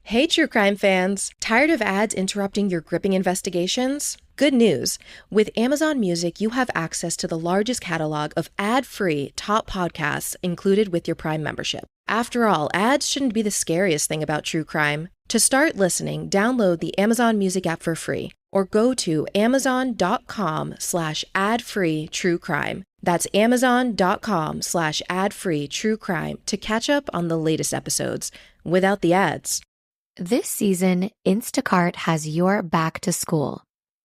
Hey, true crime fans! Tired of ads interrupting your gripping investigations? Good news! With Amazon Music, you have access to the largest catalog of ad-free top podcasts included with your Prime membership. After all, ads shouldn't be the scariest thing about true crime. To start listening, download the Amazon Music app for free or go to amazon.com/ad-free true crime. That's amazon.com/ad-free true crime to catch up on the latest episodes without the ads. This season, Instacart has your back to school.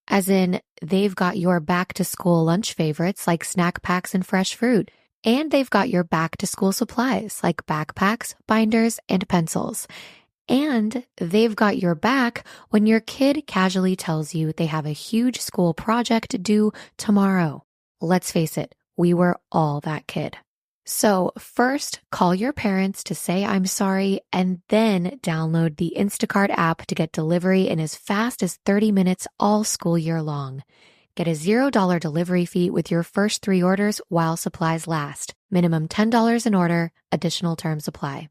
As in, they've got your back to school lunch favorites like snack packs and fresh fruit. And they've got your back to school supplies like backpacks, binders, and pencils. And they've got your back when your kid casually tells you they have a huge school project due tomorrow. Let's face it, we were all that kid. So first, call your parents to say I'm sorry, and then download the Instacart app to get delivery in as fast as 30 minutes all school year long. Get a $0 delivery fee with your first 3 orders while supplies last. Minimum $10 an order. Additional terms apply.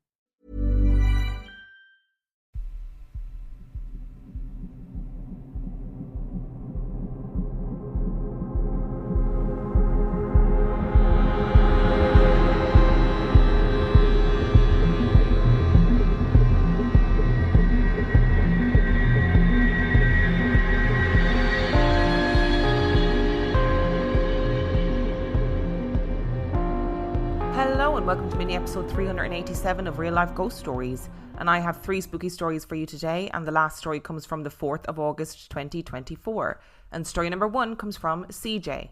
Hello and welcome to mini episode 387 of Real Life Ghost Stories, and I have 3 spooky stories for you today, and the last story comes from the 4th of August 2024, and story number 1 comes from CJ.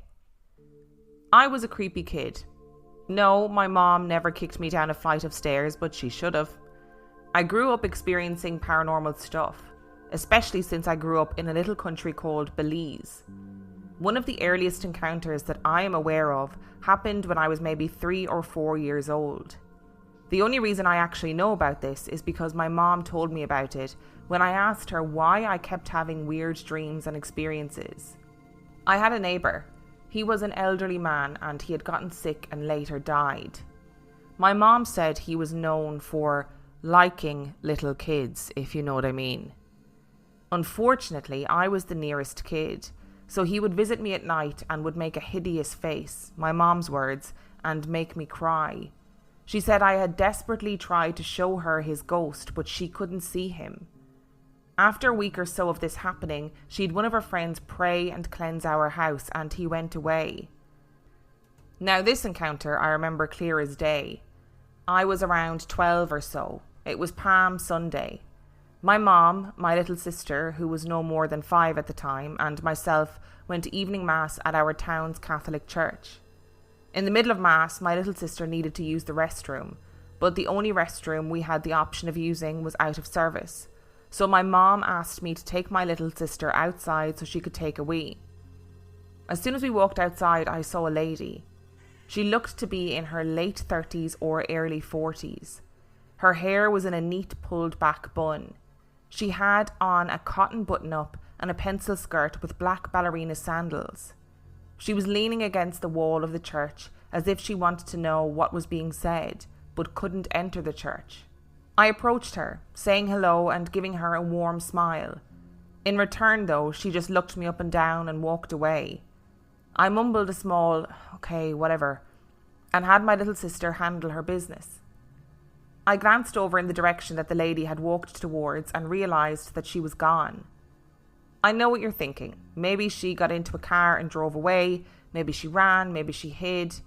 I was a creepy kid. No, my mom never kicked me down a flight of stairs, but she should have. I grew up experiencing paranormal stuff, especially since I grew up in a little country called Belize. One of the earliest encounters that I am aware of happened when I was maybe 3 or 4 years old. The only reason I actually know about this is because my mom told me about it when I asked her why I kept having weird dreams and experiences. I had a neighbour. He was an elderly man and he had gotten sick and later died. My mom said he was known for liking little kids, if you know what I mean. Unfortunately, I was the nearest kid. So he would visit me at night and would make a hideous face, my mom's words, and make me cry. She said I had desperately tried to show her his ghost, but she couldn't see him. After a week or so of this happening, she had one of her friends pray and cleanse our house, and he went away. Now this encounter I remember clear as day. I was around 12 or so. It was Palm Sunday. My mom, my little sister, who was no more than 5 at the time, and myself went to evening mass at our town's Catholic church. In the middle of mass, my little sister needed to use the restroom, but the only restroom we had the option of using was out of service. So my mom asked me to take my little sister outside so she could take a wee. As soon as we walked outside, I saw a lady. She looked to be in her late 30s or early 40s. Her hair was in a neat pulled back bun. She had on a cotton button-up and a pencil skirt with black ballerina sandals. She was leaning against the wall of the church as if she wanted to know what was being said, but couldn't enter the church. I approached her, saying hello and giving her a warm smile. In return, though, she just looked me up and down and walked away. I mumbled a small, okay, whatever, and had my little sister handle her business. I glanced over in the direction that the lady had walked towards and realised that she was gone. I know what you're thinking. Maybe she got into a car and drove away. Maybe she ran. Maybe she hid.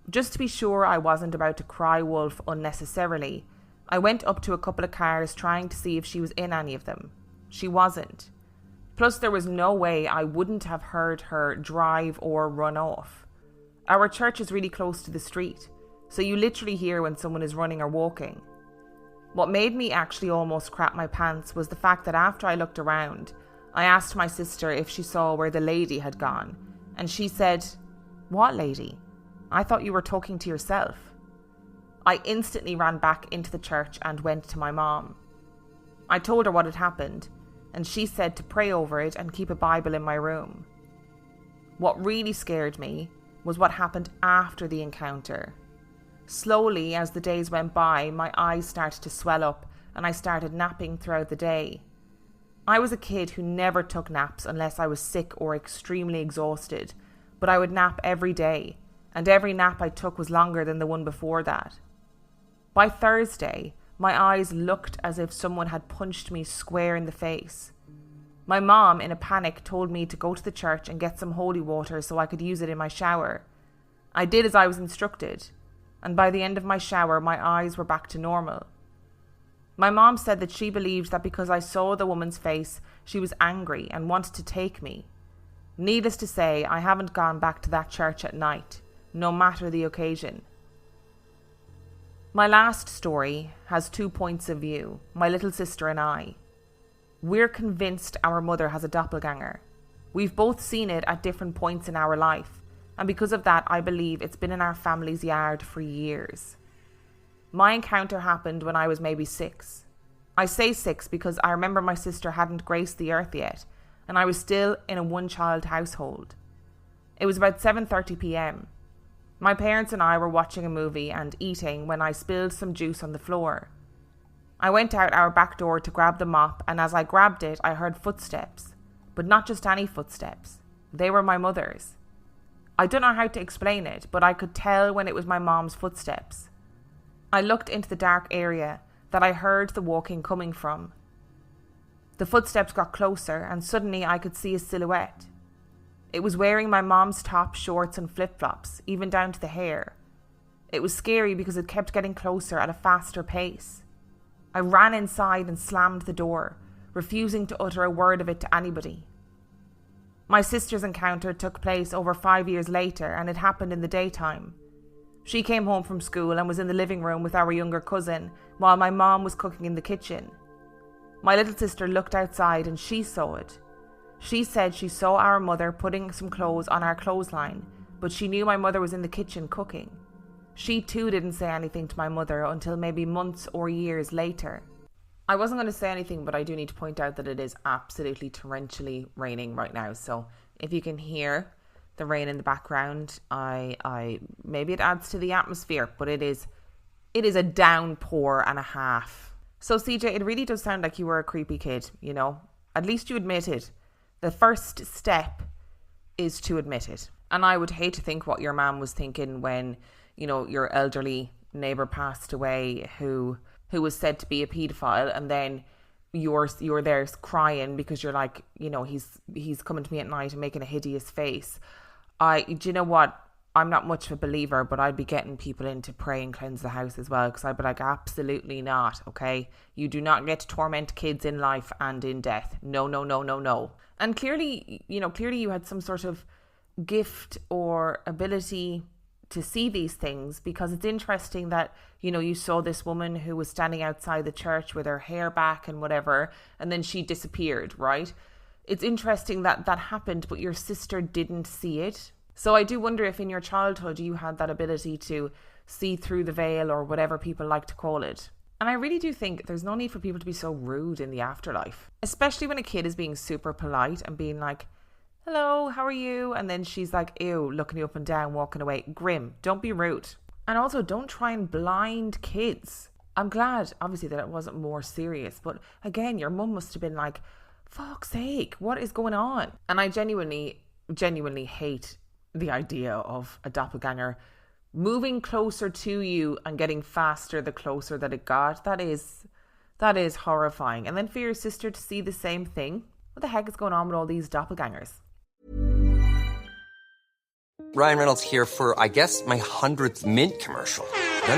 Just to be sure I wasn't about to cry wolf unnecessarily, I went up to a couple of cars trying to see if she was in any of them. She wasn't. Plus there was no way I wouldn't have heard her drive or run off. Our church is really close to the street, so you literally hear when someone is running or walking. What made me actually almost crap my pants was the fact that after I looked around, I asked my sister if she saw where the lady had gone, and she said, "What lady? I thought you were talking to yourself." I instantly ran back into the church and went to my mom. I told her what had happened, and she said to pray over it and keep a Bible in my room. What really scared me was what happened after the encounter. Slowly, as the days went by, my eyes started to swell up and I started napping throughout the day. I was a kid who never took naps unless I was sick or extremely exhausted, but I would nap every day, and every nap I took was longer than the one before that. By Thursday, my eyes looked as if someone had punched me square in the face. My mom, in a panic, told me to go to the church and get some holy water so I could use it in my shower. I did as I was instructed, and by the end of my shower, my eyes were back to normal. My mom said that she believed that because I saw the woman's face, she was angry and wanted to take me. Needless to say, I haven't gone back to that church at night, no matter the occasion. My last story has 2 points of view, my little sister and I. We're convinced our mother has a doppelganger. We've both seen it at different points in our life, and because of that, I believe it's been in our family's yard for years. My encounter happened when I was maybe 6. I say 6 because I remember my sister hadn't graced the earth yet, and I was still in a one-child household. It was about 7:30 p.m. My parents and I were watching a movie and eating when I spilled some juice on the floor. I went out our back door to grab the mop, and as I grabbed it, I heard footsteps. But not just any footsteps. They were my mother's. I don't know how to explain it, but I could tell when it was my mom's footsteps. I looked into the dark area that I heard the walking coming from. The footsteps got closer, and suddenly I could see a silhouette. It was wearing my mom's top, shorts and flip-flops, even down to the hair. It was scary because it kept getting closer at a faster pace. I ran inside and slammed the door, refusing to utter a word of it to anybody. My sister's encounter took place over 5 years later, and it happened in the daytime. She came home from school and was in the living room with our younger cousin, while my mom was cooking in the kitchen. My little sister looked outside and she saw it. She said she saw our mother putting some clothes on our clothesline, but she knew my mother was in the kitchen cooking. She too didn't say anything to my mother until maybe months or years later. I wasn't going to say anything, but I do need to point out that it is absolutely torrentially raining right now. So if you can hear the rain in the background, I maybe it adds to the atmosphere, but it is a downpour and a half. So CJ, it really does sound like you were a creepy kid, you know. At least you admitted. The first step is to admit it. And I would hate to think what your mom was thinking when, you know, your elderly neighbour passed away who was said to be a paedophile, and then you're there crying because you're like, you know, he's coming to me at night and making a hideous face. Do you know what? I'm not much of a believer, but I'd be getting people in to pray and cleanse the house as well, because I'd be like, absolutely not, okay? You do not get to torment kids in life and in death. No, no, no, no, no. And clearly you had some sort of gift or ability to see these things, because it's interesting that, you know, you saw this woman who was standing outside the church with her hair back and whatever, and then she disappeared, right? It's interesting that that happened, but your sister didn't see it. So I do wonder if in your childhood you had that ability to see through the veil, or whatever people like to call it. And I really do think there's no need for people to be so rude in the afterlife, especially when a kid is being super polite and being like, hello, how are you? And then she's like, ew, looking you up and down, walking away. Grim. Don't be rude. And also, don't try and blind kids. I'm glad, obviously, that it wasn't more serious. But again, your mum must have been like, fuck's sake, what is going on? And I genuinely hate the idea of a doppelganger moving closer to you and getting faster the closer that it got. That is horrifying. And then for your sister to see the same thing. What the heck is going on with all these doppelgangers? Ryan Reynolds here for, I guess, my 100th Mint commercial. No,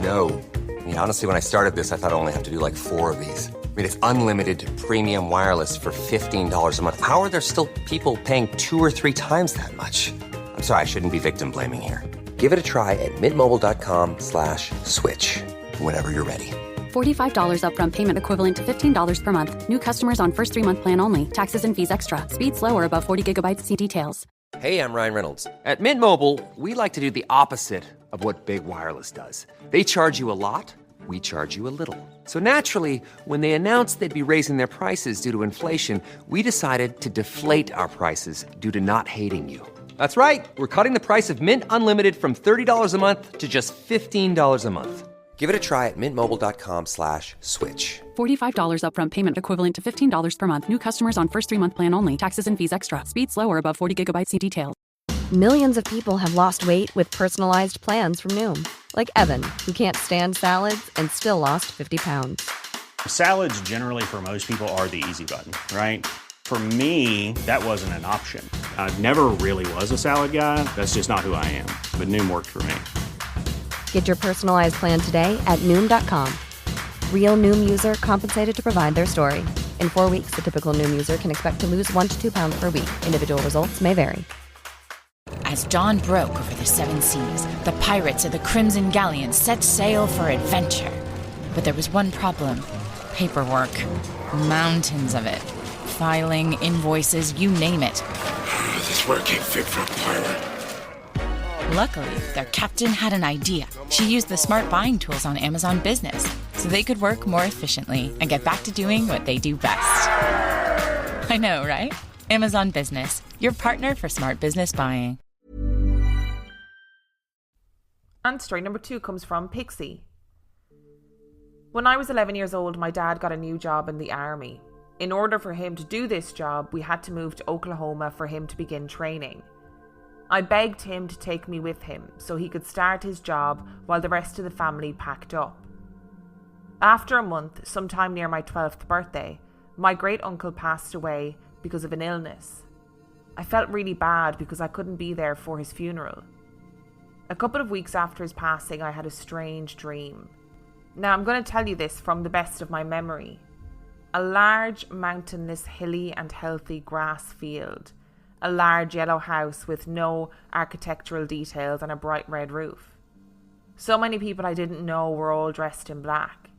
don't. I mean, honestly, when I started this, I thought I only have to do like 4 of these. I mean, it's unlimited premium wireless for $15 a month. How are there still people paying 2 or 3 times that much? I'm sorry, I shouldn't be victim blaming here. Give it a try at mintmobile.com/switch. Whenever you're ready. $45 upfront payment equivalent to $15 per month. New customers on first 3-month plan only. Taxes and fees extra. Speed slower above 40 gigabytes. See details. Hey, I'm Ryan Reynolds. At Mint Mobile, we like to do the opposite of what Big Wireless does. They charge you a lot. We charge you a little. So naturally, when they announced they'd be raising their prices due to inflation, we decided to deflate our prices due to not hating you. That's right. We're cutting the price of Mint Unlimited from $30 a month to just $15 a month. Give it a try at mintmobile.com/switch. $45 upfront payment equivalent to $15 per month. New customers on first 3-month plan only. Taxes and fees extra. Speed slower above 40 gigabytes. See details. Millions of people have lost weight with personalized plans from Noom. Like Evan, who can't stand salads and still lost 50 pounds. Salads generally for most people are the easy button, right? For me, that wasn't an option. I never really was a salad guy. That's just not who I am. But Noom worked for me. Get your personalized plan today at Noom.com. Real Noom user compensated to provide their story. In 4 weeks, the typical Noom user can expect to lose 1 to 2 pounds per week. Individual results may vary. As dawn broke over the 7 seas, the pirates of the Crimson Galleon set sail for adventure. But there was one problem. Paperwork. Mountains of it. Filing, invoices, you name it. This work ain't fit for a pirate. Luckily, their captain had an idea. She used the smart buying tools on Amazon Business so they could work more efficiently and get back to doing what they do best. I know, right? Amazon Business, your partner for smart business buying. And story number 2 comes from Pixie. When I was 11 years old, my dad got a new job in the army. In order for him to do this job, we had to move to Oklahoma for him to begin training. I begged him to take me with him so he could start his job while the rest of the family packed up. After a month, sometime near my 12th birthday, my great uncle passed away because of an illness. I felt really bad because I couldn't be there for his funeral. A couple of weeks after his passing, I had a strange dream. Now, I'm going to tell you this from the best of my memory. A large, mountainous, hilly and healthy grass field. A large yellow house with no architectural details and a bright red roof. So many people I didn't know were all dressed in black.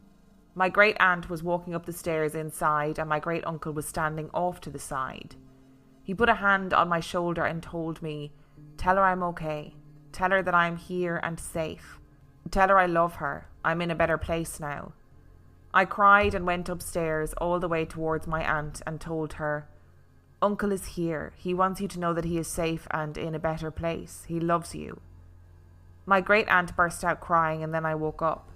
My great aunt was walking up the stairs inside and my great uncle was standing off to the side. He put a hand on my shoulder and told me, "Tell her I'm okay. Tell her that I'm here and safe. Tell her I love her. I'm in a better place now." I cried and went upstairs all the way towards my aunt and told her, "Uncle is here. He wants you to know that he is safe and in a better place. He loves you." My great aunt burst out crying and then I woke up.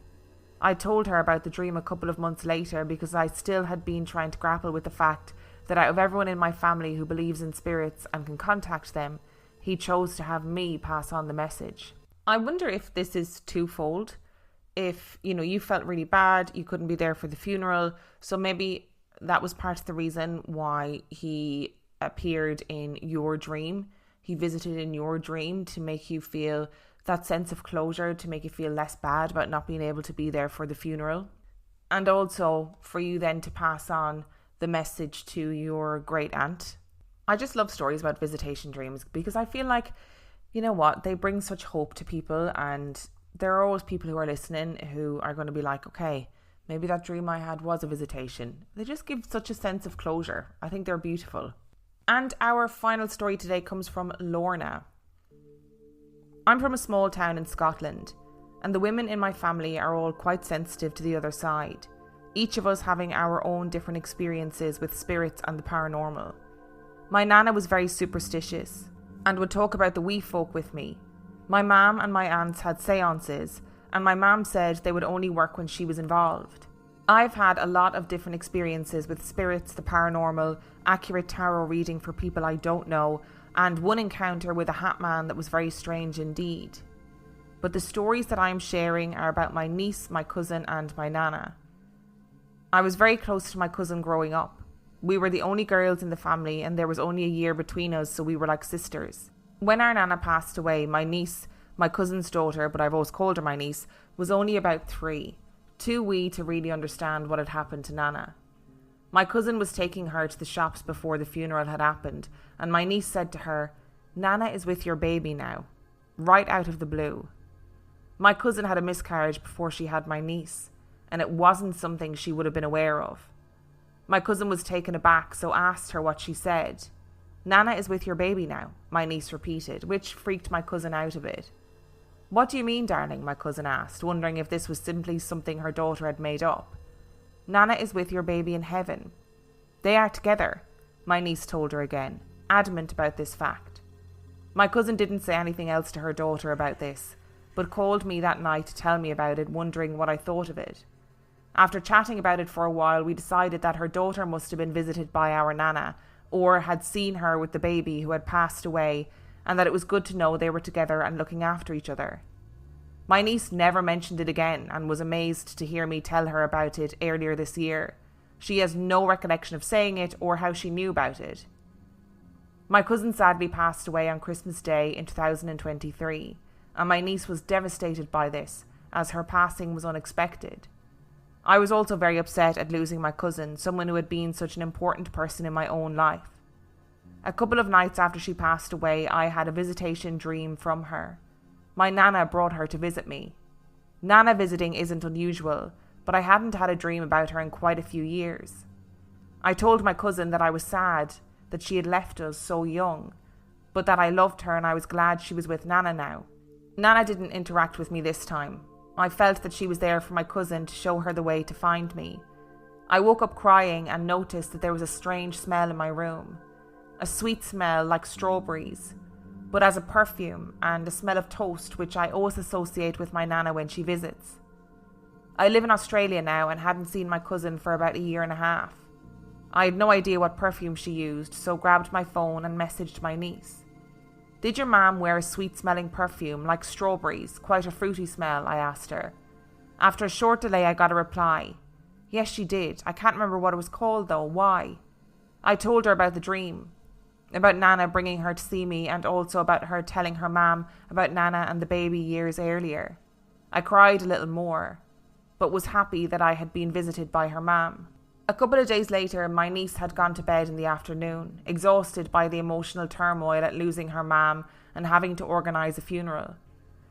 I told her about the dream a couple of months later because I still had been trying to grapple with the fact that out of everyone in my family who believes in spirits and can contact them, he chose to have me pass on the message. I wonder if this is twofold. If, you felt really bad, you couldn't be there for the funeral, so maybe that was part of the reason why he appeared in your dream. He visited in your dream to make you feel that sense of closure, to make you feel less bad about not being able to be there for the funeral. And also for you then to pass on the message to your great aunt. I just love stories about visitation dreams because I feel like, they bring such hope to people, and there are always people who are listening who are going to be like, okay, maybe that dream I had was a visitation. They just give such a sense of closure. I think they're beautiful. And our final story today comes from Lorna. I'm from a small town in Scotland, and the women in my family are all quite sensitive to the other side, each of us having our own different experiences with spirits and the paranormal. My nana was very superstitious and would talk about the wee folk with me. My mum and my aunts had seances, and my mum said they would only work when she was involved. I've had a lot of different experiences with spirits, the paranormal, accurate tarot reading for people I don't know, and one encounter with a hat man that was very strange indeed. But the stories that I'm sharing are about my niece, my cousin, and my nana. I was very close to my cousin growing up. We were the only girls in the family, and there was only a year between us, so we were like sisters. When our nana passed away, my niece, my cousin's daughter, but I've always called her my niece, was only about 3, too wee to really understand what had happened to nana. My cousin was taking her to the shops before the funeral had happened, and my niece said to her, "Nana is with your baby now," right out of the blue. My cousin had a miscarriage before she had my niece, and it wasn't something she would have been aware of. My cousin was taken aback, so asked her what she said. "Nana is with your baby now," my niece repeated, which freaked my cousin out a bit. "What do you mean, darling?" my cousin asked, wondering if this was simply something her daughter had made up. "Nana is with your baby in heaven. They are together," my niece told her again, adamant about this fact. My cousin didn't say anything else to her daughter about this, but called me that night to tell me about it, wondering what I thought of it. After chatting about it for a while, we decided that her daughter must have been visited by our Nana, or had seen her with the baby who had passed away, and that it was good to know they were together and looking after each other. My niece never mentioned it again and was amazed to hear me tell her about it earlier this year. She has no recollection of saying it or how she knew about it. My cousin sadly passed away on Christmas Day in 2023, and my niece was devastated by this, as her passing was unexpected. I was also very upset at losing my cousin, someone who had been such an important person in my own life. A couple of nights after she passed away, I had a visitation dream from her. My Nana brought her to visit me. Nana visiting isn't unusual, but I hadn't had a dream about her in quite a few years. I told my cousin that I was sad that she had left us so young, but that I loved her and I was glad she was with Nana now. Nana didn't interact with me this time. I felt that she was there for my cousin to show her the way to find me. I woke up crying and noticed that there was a strange smell in my room. A sweet smell like strawberries, but as a perfume, and a smell of toast, which I always associate with my Nana when she visits. I live in Australia now and hadn't seen my cousin for about a year and a half. I had no idea what perfume she used, so grabbed my phone and messaged my niece. "Did your mum wear a sweet-smelling perfume like strawberries, quite a fruity smell?" I asked her. After a short delay, I got a reply. "Yes, she did. I can't remember what it was called though. Why?" I told her about the dream, about Nana bringing her to see me, and also about her telling her mum about Nana and the baby years earlier. I cried a little more, but was happy that I had been visited by her mum. A couple of days later, my niece had gone to bed in the afternoon, exhausted by the emotional turmoil at losing her mum and having to organise a funeral.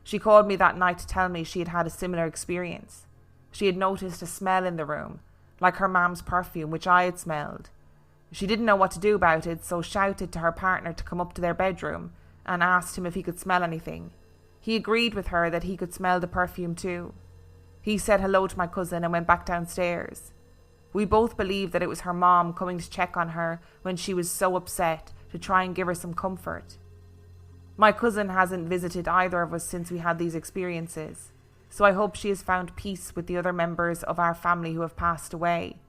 She called me that night to tell me she had had a similar experience. She had noticed a smell in the room, like her mum's perfume, which I had smelled. She didn't know what to do about it, so shouted to her partner to come up to their bedroom and asked him if he could smell anything. He agreed with her that he could smell the perfume too. He said hello to my cousin and went back downstairs. We both believed that it was her mom coming to check on her when she was so upset, to try and give her some comfort. My cousin hasn't visited either of us since we had these experiences, so I hope she has found peace with the other members of our family who have passed away.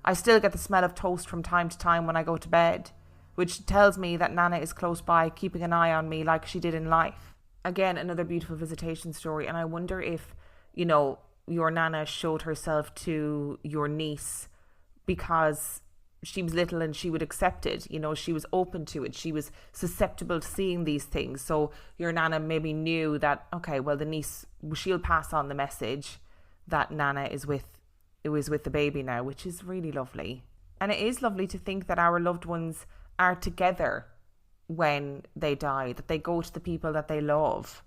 I still get the smell of toast from time to time when I go to bed, which tells me that Nana is close by, keeping an eye on me like she did in life. Again, another beautiful visitation story, and I wonder if, your Nana showed herself to your niece because she was little and she would accept it. She was open to it. She was susceptible to seeing these things. So your Nana maybe knew that, okay, well, the niece, she'll pass on the message that Nana is with the baby now, which is really lovely. And it is lovely to think that our loved ones are together when they die, that they go to the people that they love.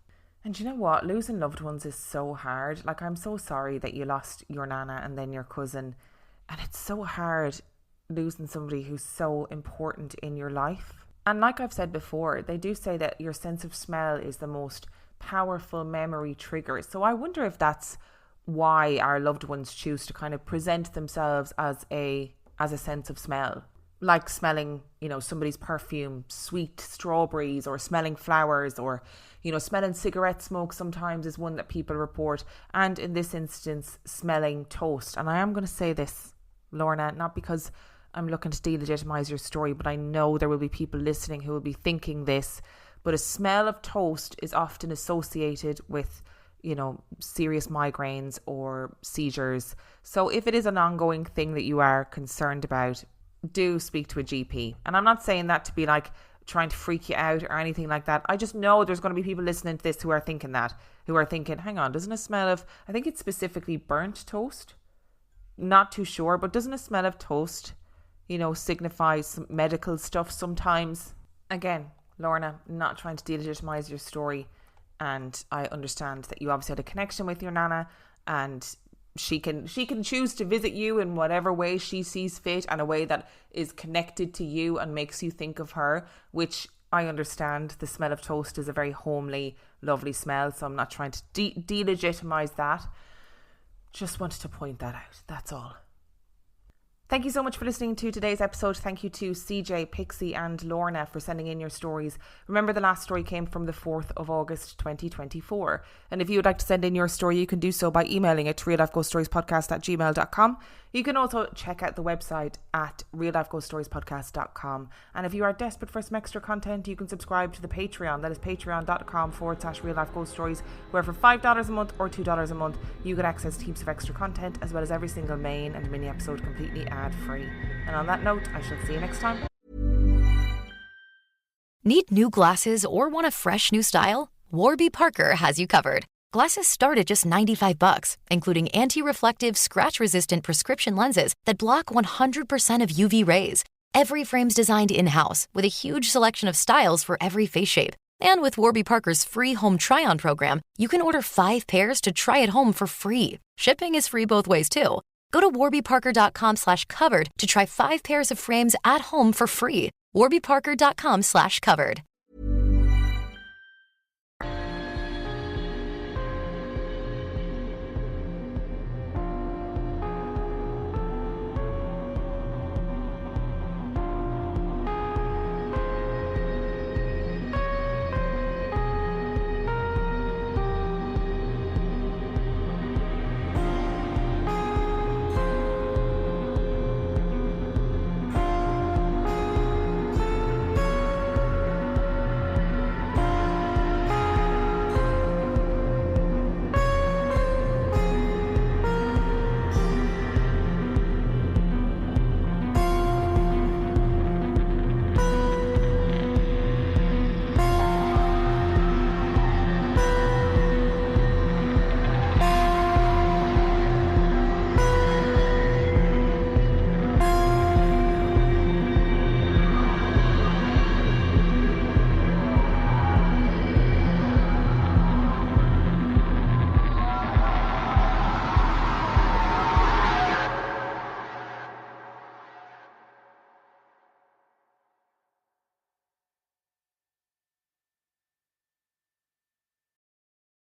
And you know what? Losing loved ones is so hard. Like, I'm so sorry that you lost your Nana and then your cousin. And it's so hard losing somebody who's so important in your life. And like I've said before, they do say that your sense of smell is the most powerful memory trigger. So I wonder if that's why our loved ones choose to kind of present themselves as a sense of smell. Like smelling, somebody's perfume, sweet strawberries, or smelling flowers, or, smelling cigarette smoke sometimes is one that people report. And in this instance, smelling toast. And I am going to say this, Lorna, not because I'm looking to delegitimize your story, but I know there will be people listening who will be thinking this. But a smell of toast is often associated with, serious migraines or seizures. So if it is an ongoing thing that you are concerned about, do speak to a GP. And I'm not saying that to be like trying to freak you out or anything like that. I just know there's going to be people listening to this who are thinking, hang on, doesn't it smell of, I think it's specifically burnt toast? Not too sure, but doesn't a smell of toast, signify some medical stuff sometimes? Again, Lorna, not trying to delegitimize your story. And I understand that you obviously had a connection with your Nana, and she can choose to visit you in whatever way she sees fit, and a way that is connected to you and makes you think of her, which I understand. The smell of toast is a very homely, lovely smell, so I'm not trying to delegitimize that. Just wanted to point that out, that's all. Thank you so much for listening to today's episode. Thank you to CJ, Pixie and Lorna for sending in your stories. Remember, the last story came from the 4th of August 2024. And if you would like to send in your story, you can do so by emailing it to reallifeghoststoriespodcast@gmail.com. You can also check out the website at reallifeghoststoriespodcast.com. And if you are desperate for some extra content, you can subscribe to the Patreon. That is patreon.com/reallifeghoststories, where for $5 a month or $2 a month, you get access to heaps of extra content, as well as every single main and mini episode completely ad-free. And on that note, I shall see you next time. Need new glasses or want a fresh new style? Warby Parker has you covered. Glasses start at just $95, including anti-reflective, scratch-resistant prescription lenses that block 100% of UV rays. Every frame's designed in-house with a huge selection of styles for every face shape. And with Warby Parker's free home try-on program, you can order 5 pairs to try at home for free. Shipping is free both ways, too. Go to warbyparker.com/covered to try 5 pairs of frames at home for free. warbyparker.com/covered.